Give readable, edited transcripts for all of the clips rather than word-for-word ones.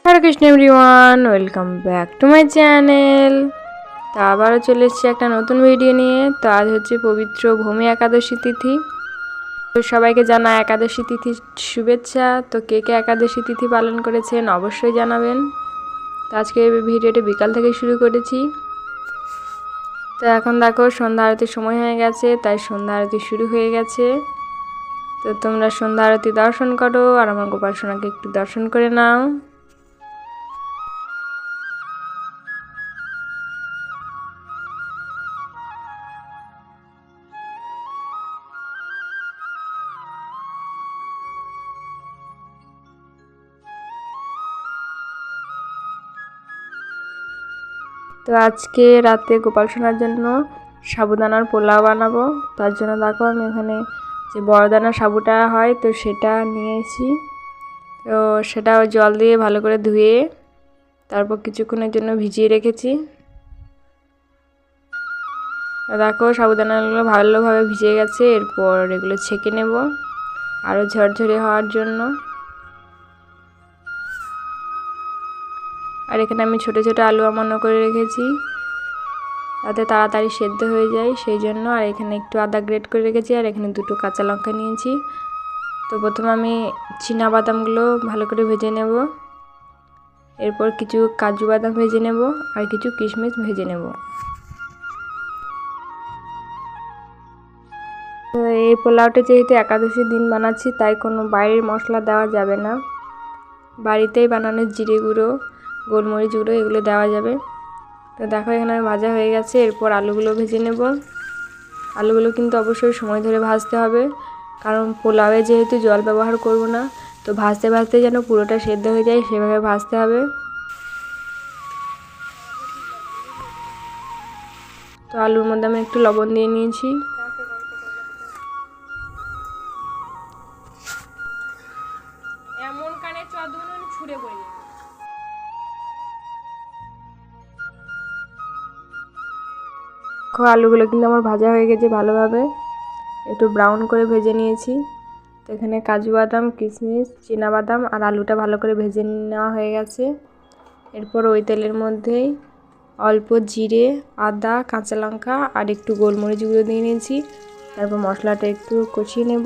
Hare Krishna everyone, welcome back to my channel. তা আবারও চলে এসেছি একটা নতুন ভিডিও নিয়ে। তো আজ হচ্ছে পবিত্র ভূমি একাদশী তিথি। তো সবাইকে জানা একাদশী তিথির শুভেচ্ছা। তো কে কে একাদশী তিথি পালন করেছেন অবশ্যই জানাবেন। তো আজকে এই ভিডিওটা বিকাল থেকে শুরু করেছি। তো এখন দেখো সন্ধ্যা আরতির সময় হয়ে গেছে, তাই সন্ধ্যা আরতি শুরু হয়ে গেছে। তো তোমরা সন্ধ্যা আরতি দর্শন করো আর আমার গোপাল সোনাকে একটু দর্শন করে নাও। তো আজকে রাতে গোপাল সোনার জন্য সাবুদানার পোলাও বানাবো। তার জন্য দেখো আমি এখানে যে বড়দানা সাবুটা হয় তো সেটা নিয়েছি। তো সেটা জল দিয়ে ভালো করে ধুয়ে তারপর কিছুক্ষণের জন্য ভিজিয়ে রেখেছি। দেখো সাবুদানাগুলো ভালোভাবে ভিজে গেছে। এরপর এগুলো ছেঁকে নেব আরও ঝরঝরে হওয়ার জন্য। আর এখানে আমি ছোট ছোট আলু অমান্য করে রেখেছি যাতে তাড়াতাড়ি সেদ্ধ হয়ে যায় সেই জন্য। আর এখানে একটু আদা গ্রেট করে রেখেছি আর এখানে দুটো কাঁচা লঙ্কা নিয়েছি। তো প্রথমে আমি বাদামগুলো ভালো করে ভেজে নেব, এরপর কিছু কাজু বাদাম ভেজে নেব আর কিছু কিশমিশ ভেজে নেব। তো এই পোলাওটা যেহেতু একাদশীর দিন বানাচ্ছি তাই কোনো বাইরের মশলা দেওয়া যাবে না, বাড়িতেই বানানো জিরে গুঁড়ো গোলমরিচ গুঁড়ো এগুলো দেওয়া যাবে। তো দেখো এখানে ভাজা হয়ে গেছে। এরপর আলুগুলো ভেজে নেব। আলুগুলো কিন্তু অবশ্যই সময় ধরে ভাজতে হবে, কারণ পোলাওয়ে যেহেতু জল ব্যবহার করব না, তো ভাজতে ভাজতে যেন পুরোটা সেদ্ধ হয়ে যায় সেভাবে ভাজতে হবে। তো আলুর মধ্যে আমি একটু লবণ দিয়ে নিয়েছি। এমন কানে চদুন ছুঁড়ে বইনি। আলুগুলো কিন্তু আমার ভাজা হয়ে গেছে ভালোভাবে, একটু ব্রাউন করে ভেজে নিয়েছি। তো এখানে কাজু বাদাম কিশমিশ বাদাম আর আলুটা ভালো করে ভেজে নেওয়া হয়ে গেছে। এরপর ওই তেলের মধ্যেই অল্প জিরে আদা কাঁচা লঙ্কা আর একটু গোলমরিচ গুঁড়ো দিয়ে নিয়েছি। তারপর মশলাটা একটু কষিয়ে নেব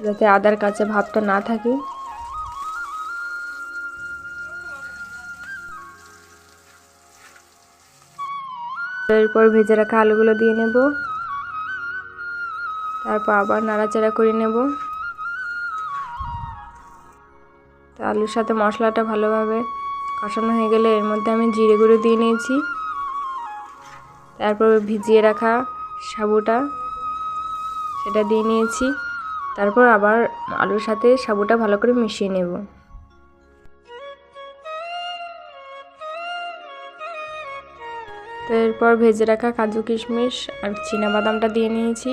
যাতে আদার কাঁচা ভাবটা না থাকে। এরপর ভেজে রাখা আলুগুলো দিয়ে নেব, তারপর আবার নাড়াচাড়া করে নেব। তো আলুর সাথে মশলাটা ভালোভাবে কষানো হয়ে গেলে এর মধ্যে আমি জিরে গুঁড়ো দিয়ে নিয়েছি। তারপর ভিজিয়ে রাখা সাবুটা সেটা দিয়ে নিয়েছি। তারপর আবার আলুর সাথে সাবুটা ভালো করে মিশিয়ে নেব। তো এরপর ভেজে রাখা কাজু কিশমিশ আর বাদামটা দিয়ে নিয়েছি।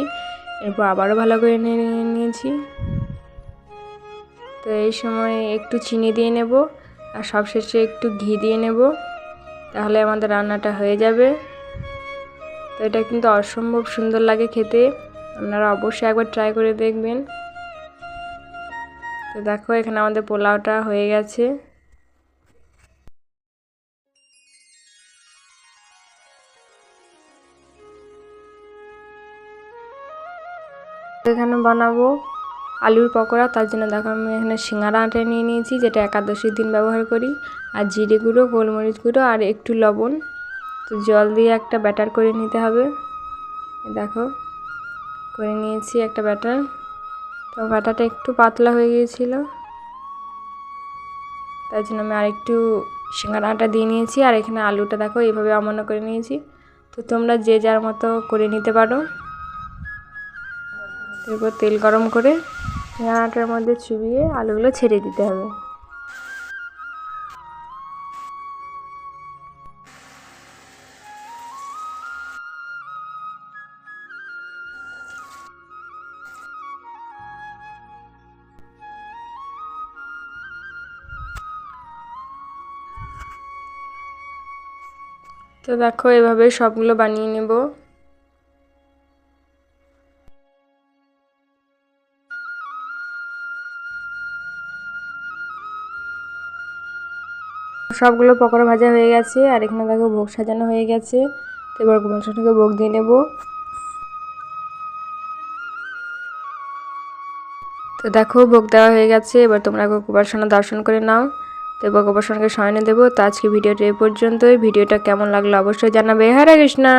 এরপর আবারও ভালো করে নিয়ে নিয়েছি। তো এই সময় একটু চিনি দিয়ে নেব আর সবশেষে একটু ঘি দিয়ে নেব, তাহলে আমাদের রান্নাটা হয়ে যাবে। তো এটা কিন্তু অসম্ভব সুন্দর লাগে খেতে, আপনারা অবশ্যই একবার ট্রাই করে দেখবেন। তো দেখো এখানে আমাদের পোলাওটা হয়ে গেছে। এখানে বানাবো আলুর পকোড়া, তার জন্য দেখো আমি এখানে সিঙ্গারা আটা নিয়ে নিয়েছি যেটা একাদশীর দিন ব্যবহার করি, আর জিরে গুঁড়ো গোলমরিচ গুঁড়ো আর একটু লবণ। তো জল দিয়ে একটা ব্যাটার করে নিতে হবে। দেখো করে নিয়েছি একটা ব্যাটার। তো ব্যাটারটা একটু পাতলা হয়ে গিয়েছিল, তাই জন্য আমি আরেকটু সিঙ্গারা আটা দিয়ে নিয়েছি। আর এখানে আলুটা দেখো এইভাবে অমান্য করে নিয়েছি। তো তোমরা যে যার মতো করে নিতে পারো। এরপর তেল গরম করে সিঙ্গারা আটার মধ্যে চুবিয়ে আলুগুলো ছেড়ে দিতে হবে। তো দেখো এভাবে সবগুলো বানিয়ে নেব। সবগুলো পকোড়া ভাজা হয়ে গেছে আর এখানে দেখো ভোগ সাজানো হয়ে গেছে। তো এবার গোপাল সোনাকে ভোগ দিয়ে নেব। তো দেখো ভোগ দেওয়া হয়ে গেছে, এবার তোমরা গোপাল সোনা দর্শন করে নাও। তো এবার গোপাল সোনাকে শয়নে দেবো। তো আজকে ভিডিওটা এই পর্যন্তই। ভিডিওটা কেমন লাগলো অবশ্যই জানাবে। হরে কৃষ্ণা।